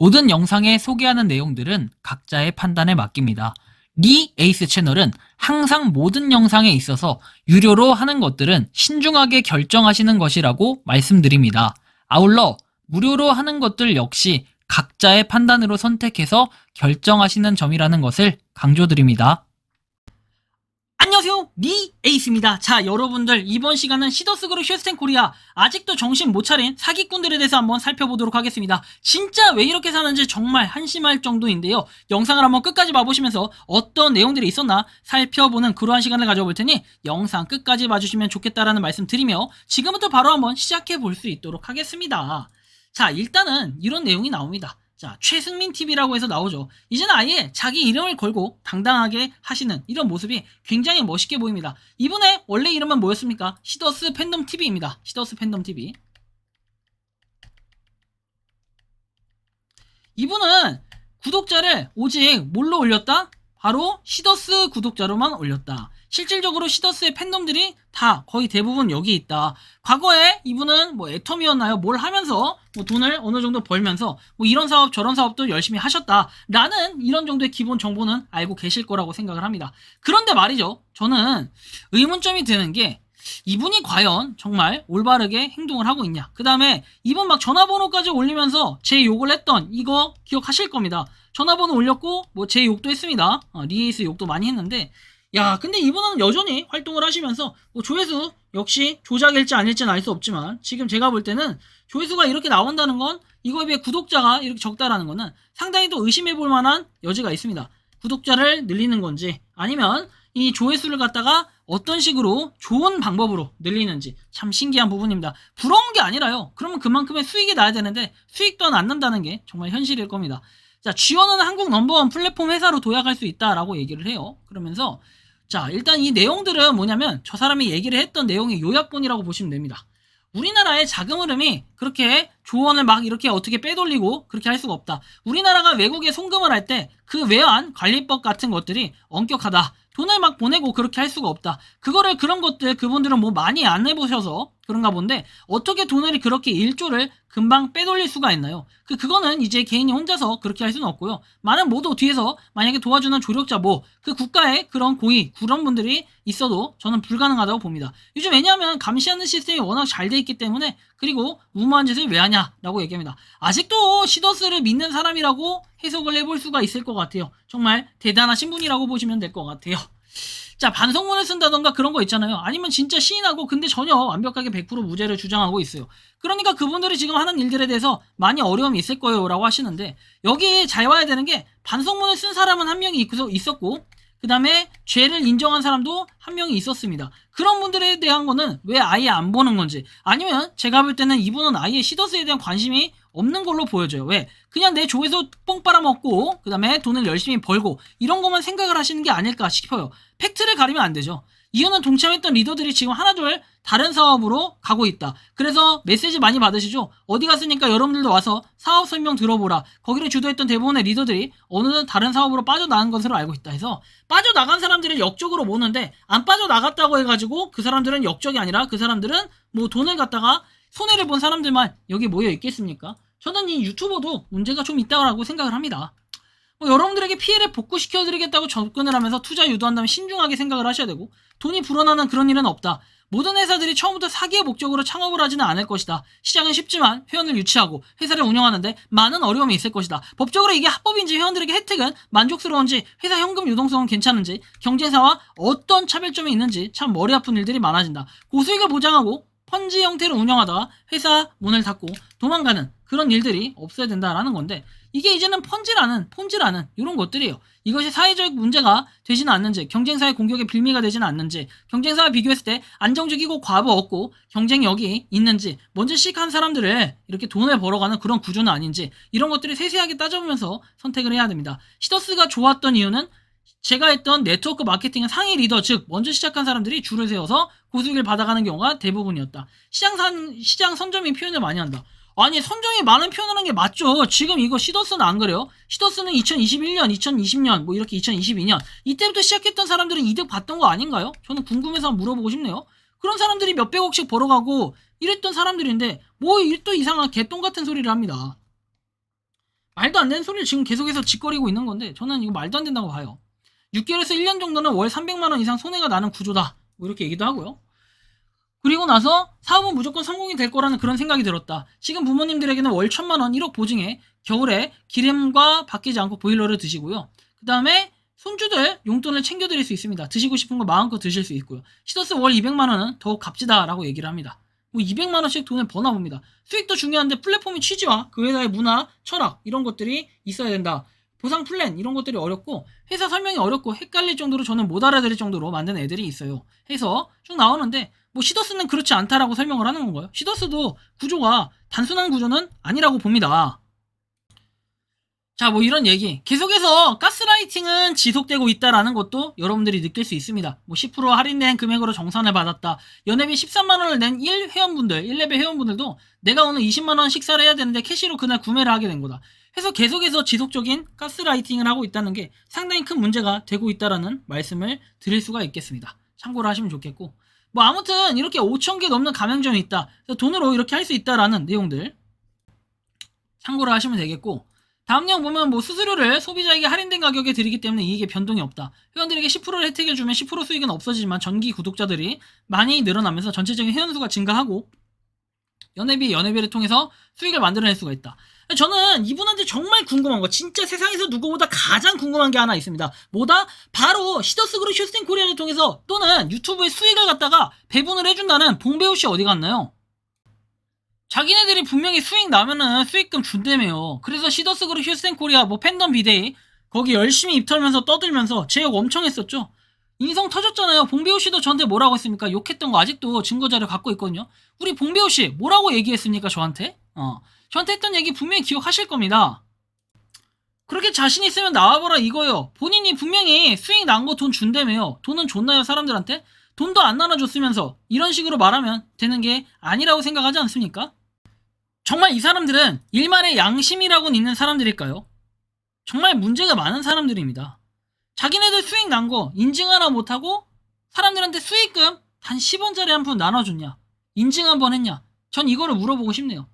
모든 영상에 소개하는 내용들은 각자의 판단에 맡깁니다. 리 에이스 채널은 항상 모든 영상에 있어서 유료로 하는 것들은 신중하게 결정하시는 것이라고 말씀드립니다. 아울러 무료로 하는 것들 역시 각자의 판단으로 선택해서 결정하시는 점이라는 것을 강조드립니다. 안녕하세요, 리 에이스입니다. 자, 여러분들 이번 시간은 시더스그룹 슈스텐 코리아 아직도 정신 못 차린 사기꾼들에 대해서 한번 살펴보도록 하겠습니다. 진짜 왜 이렇게 사는지 정말 한심할 정도인데요. 영상을 한번 끝까지 봐보시면서 어떤 내용들이 있었나 살펴보는 그러한 시간을 가져볼 테니 영상 끝까지 봐주시면 좋겠다라는 말씀 드리며 지금부터 바로 한번 시작해 볼 수 있도록 하겠습니다. 자, 일단은 이런 내용이 나옵니다. 자, 최승민 TV라고 해서 나오죠. 이제는 아예 자기 이름을 걸고 당당하게 하시는 이런 모습이 굉장히 멋있게 보입니다. 이분의 원래 이름은 뭐였습니까? 시더스 팬덤 TV입니다. 시더스 팬덤 TV. 이분은 구독자를 오직 뭘로 올렸다? 바로 시더스 구독자로만 올렸다. 실질적으로 시더스의 팬덤들이 다 거의 대부분 여기 있다. 과거에 이분은 뭐 애텀이었나요? 뭘 하면서 뭐 돈을 어느 정도 벌면서 뭐 이런 사업 저런 사업도 열심히 하셨다라는 이런 정도의 기본 정보는 알고 계실 거라고 생각을 합니다. 그런데 말이죠. 저는 의문점이 드는 게 이분이 과연 정말 올바르게 행동을 하고 있냐. 그 다음에 이분 막 전화번호까지 올리면서 제 욕을 했던 이거 기억하실 겁니다. 전화번호 올렸고 뭐 제 욕도 했습니다. 리에이스 욕도 많이 했는데 야, 근데 이분은 여전히 활동을 하시면서 뭐 조회수 역시 조작일지 아닐지는 알 수 없지만 지금 제가 볼 때는 조회수가 이렇게 나온다는 건 이거에 비해 구독자가 이렇게 적다라는 거는 상당히 또 의심해 볼 만한 여지가 있습니다. 구독자를 늘리는 건지 아니면 이 조회수를 갖다가 어떤 식으로 좋은 방법으로 늘리는지 참 신기한 부분입니다. 부러운 게 아니라요. 그러면 그만큼의 수익이 나야 되는데 수익도 안 난다는 게 정말 현실일 겁니다. 자, G1은 한국 넘버원 플랫폼 회사로 도약할 수 있다라고 얘기를 해요. 그러면서 자, 일단 이 내용들은 뭐냐면 저 사람이 얘기를 했던 내용의 요약본이라고 보시면 됩니다. 우리나라의 자금 흐름이 그렇게 조언을 막 이렇게 어떻게 빼돌리고 그렇게 할 수가 없다. 우리나라가 외국에 송금을 할 때 그 외환 관리법 같은 것들이 엄격하다. 돈을 막 보내고 그렇게 할 수가 없다. 그런 것들 그분들은 뭐 많이 안 해보셔서 그런가 본데 어떻게 돈을 그렇게 1조를 금방 빼돌릴 수가 있나요? 그거는 이제 개인이 혼자서 그렇게 할 수는 없고요. 많은 모두 뒤에서 만약에 도와주는 조력자 그 국가의 그런 고위 그런 분들이 있어도 저는 불가능하다고 봅니다. 요즘 왜냐하면 감시하는 시스템이 워낙 잘 돼 있기 때문에 그리고 무모한 짓을 왜 하냐라고 얘기합니다. 아직도 시더스를 믿는 사람이라고 해석을 해볼 수가 있을 것 같아요. 정말 대단하신 분이라고 보시면 될 것 같아요. 자, 반성문을 쓴다던가 그런 거 있잖아요. 아니면 진짜 시인하고 근데 전혀 완벽하게 100% 무죄를 주장하고 있어요. 그러니까 그분들이 지금 하는 일들에 대해서 많이 어려움이 있을 거예요 라고 하시는데 여기 잘 와야 되는 게 반성문을 쓴 사람은 한 명이 있었고 그 다음에 죄를 인정한 사람도 한 명이 있었습니다. 그런 분들에 대한 거는 왜 아예 안 보는 건지 아니면 제가 볼 때는 이분은 아예 시더스에 대한 관심이 없는 걸로 보여져요. 왜? 그냥 내 조회수 뽕 빨아먹고 그 다음에 돈을 열심히 벌고 이런 것만 생각을 하시는 게 아닐까 싶어요. 팩트를 가리면 안 되죠. 이유는 동참했던 리더들이 지금 하나둘 다른 사업으로 가고 있다. 그래서 메시지 많이 받으시죠? 어디 갔으니까 여러분들도 와서 사업 설명 들어보라. 거기를 주도했던 대부분의 리더들이 어느 다른 사업으로 빠져나간 것으로 알고 있다 해서 빠져나간 사람들을 역적으로 모는데 안 빠져나갔다고 해가지고 그 사람들은 역적이 아니라 그 사람들은 뭐 돈을 갖다가 손해를 본 사람들만 여기 모여 있겠습니까? 저는 이 유튜버도 문제가 좀 있다고 생각을 합니다. 여러분들에게 피해를 복구시켜드리겠다고 접근을 하면서 투자 유도한다면 신중하게 생각을 하셔야 되고 돈이 불어나는 그런 일은 없다. 모든 회사들이 처음부터 사기의 목적으로 창업을 하지는 않을 것이다. 시장은 쉽지만 회원을 유치하고 회사를 운영하는데 많은 어려움이 있을 것이다. 법적으로 이게 합법인지 회원들에게 혜택은 만족스러운지 회사 현금 유동성은 괜찮은지 경쟁사와 어떤 차별점이 있는지 참 머리 아픈 일들이 많아진다. 고수익을 보장하고 펀지 형태로 운영하다가 회사 문을 닫고 도망가는 그런 일들이 없어야 된다라는 건데 이게 이제는 폰지라는 이런 것들이에요. 이것이 사회적 문제가 되지는 않는지 경쟁사의 공격에 빌미가 되지는 않는지 경쟁사와 비교했을 때 안정적이고 과부 없고 경쟁력이 있는지 먼저 시작한 사람들을 이렇게 돈을 벌어가는 그런 구조는 아닌지 이런 것들을 세세하게 따져보면서 선택을 해야 됩니다. 시더스가 좋았던 이유는 제가 했던 네트워크 마케팅은 상위 리더 즉 먼저 시작한 사람들이 줄을 세워서 고수익을 받아가는 경우가 대부분이었다. 시장 선점이 표현을 많이 한다. 아니 선정이 많은 표현을 한 게 맞죠. 지금 이거 시더스는 안 그래요. 시더스는 2021년, 2020년 뭐 이렇게 2022년 이때부터 시작했던 사람들은 이득 봤던 거 아닌가요? 저는 궁금해서 물어보고 싶네요. 그런 사람들이 몇백억씩 벌어가고 이랬던 사람들인데 뭐 또 이상한 개똥 같은 소리를 합니다. 말도 안 되는 소리를 지금 계속해서 짓거리고 있는 건데 저는 이거 말도 안 된다고 봐요. 6개월에서 1년 정도는 월 300만원 이상 손해가 나는 구조다. 뭐 이렇게 얘기도 하고요. 그리고 나서 사업은 무조건 성공이 될 거라는 그런 생각이 들었다. 지금 부모님들에게는 월 1000만원 1억 보증에 겨울에 기름과 바뀌지 않고 보일러를 드시고요. 그 다음에 손주들 용돈을 챙겨드릴 수 있습니다. 드시고 싶은 거 마음껏 드실 수 있고요. 시더스 월 200만원은 더욱 값지다라고 얘기를 합니다. 뭐 200만원씩 돈을 버나 봅니다. 수익도 중요한데 플랫폼의 취지와 그 회사의 문화, 철학 이런 것들이 있어야 된다. 보상 플랜 이런 것들이 어렵고 회사 설명이 어렵고 헷갈릴 정도로 저는 못 알아들을 정도로 만든 애들이 있어요. 해서 쭉 나오는데 뭐 시더스는 그렇지 않다라고 설명을 하는 건가요? 시더스도 구조가 단순한 구조는 아니라고 봅니다. 자, 뭐 이런 얘기. 계속해서 가스라이팅은 지속되고 있다라는 것도 여러분들이 느낄 수 있습니다. 뭐 10% 할인된 금액으로 정산을 받았다. 연회비 13만원을 낸 1회원분들, 1레벨 회원분들도 내가 오늘 20만원 식사를 해야 되는데 캐시로 그날 구매를 하게 된 거다. 해서 계속해서 지속적인 가스라이팅을 하고 있다는 게 상당히 큰 문제가 되고 있다라는 말씀을 드릴 수가 있겠습니다. 참고를 하시면 좋겠고. 뭐 아무튼 이렇게 5,000개 넘는 가맹점이 있다. 그래서 돈으로 이렇게 할 수 있다라는 내용들 참고를 하시면 되겠고. 다음 내용 보면 뭐 수수료를 소비자에게 할인된 가격에 드리기 때문에 이익에 변동이 없다. 회원들에게 10%를 혜택을 주면 10% 수익은 없어지지만 전기 구독자들이 많이 늘어나면서 전체적인 회원수가 증가하고 연회비를 통해서 수익을 만들어낼 수가 있다. 저는 이분한테 정말 궁금한 거 진짜 세상에서 누구보다 가장 궁금한 게 하나 있습니다. 뭐다? 바로 시더스그룹 휴스텐코리아를 통해서 또는 유튜브의 수익을 갖다가 배분을 해준다는 봉배우씨 어디 갔나요? 자기네들이 분명히 수익 나면은 수익금 준다며요. 그래서 시더스그룹 휴스텐코리아 뭐 팬덤 비데이 거기 열심히 입 털면서 떠들면서 제욕 엄청 했었죠. 인성 터졌잖아요. 봉배우씨도 저한테 뭐라고 했습니까? 욕했던 거 아직도 증거자료 갖고 있거든요. 우리 봉배우씨 뭐라고 얘기했습니까? 저한테? 저한테 했던 얘기 분명히 기억하실 겁니다. 그렇게 자신 있으면 나와보라 이거요. 본인이 분명히 수익 난 거 돈 준다며요. 돈은 줬나요 사람들한테? 돈도 안 나눠줬으면서 이런 식으로 말하면 되는 게 아니라고 생각하지 않습니까? 정말 이 사람들은 일말의 양심이라고는 있는 사람들일까요? 정말 문제가 많은 사람들입니다. 자기네들 수익 난 거 인증 하나 못하고 사람들한테 수익금 단 10원짜리 한 푼 나눠줬냐? 인증 한번 했냐? 전 이거를 물어보고 싶네요.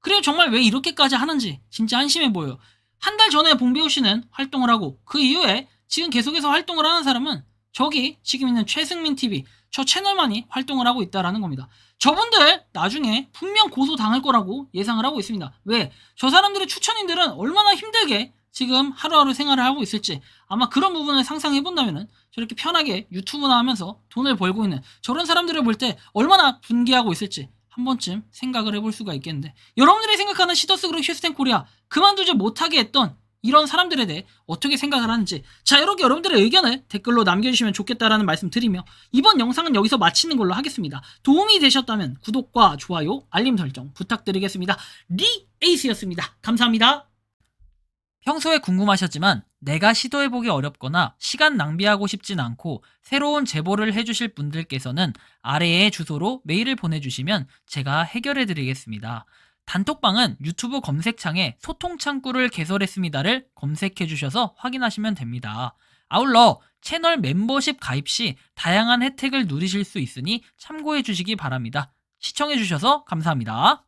그리고 정말 왜 이렇게까지 하는지 진짜 한심해 보여요. 한 달 전에 봉배우 씨는 활동을 하고 그 이후에 지금 계속해서 활동을 하는 사람은 저기 지금 있는 최승민 TV 저 채널만이 활동을 하고 있다라는 겁니다. 저분들 나중에 분명 고소당할 거라고 예상을 하고 있습니다. 왜? 저 사람들의 추천인들은 얼마나 힘들게 지금 하루하루 생활을 하고 있을지 아마 그런 부분을 상상해 본다면은 저렇게 편하게 유튜브나 하면서 돈을 벌고 있는 저런 사람들을 볼 때 얼마나 분개하고 있을지 한 번쯤 생각을 해볼 수가 있겠는데 여러분들이 생각하는 시더스그룹 휴스텐코리아 그만두지 못하게 했던 이런 사람들에 대해 어떻게 생각을 하는지 자 이렇게 여러분들의 의견을 댓글로 남겨주시면 좋겠다라는 말씀 드리며 이번 영상은 여기서 마치는 걸로 하겠습니다. 도움이 되셨다면 구독과 좋아요 알림 설정 부탁드리겠습니다. 리에이스였습니다. 감사합니다. 평소에 궁금하셨지만 내가 시도해보기 어렵거나 시간 낭비하고 싶진 않고 새로운 제보를 해주실 분들께서는 아래의 주소로 메일을 보내주시면 제가 해결해드리겠습니다. 단톡방은 유튜브 검색창에 소통창구를 개설했습니다를 검색해주셔서 확인하시면 됩니다. 아울러 채널 멤버십 가입 시 다양한 혜택을 누리실 수 있으니 참고해주시기 바랍니다. 시청해주셔서 감사합니다.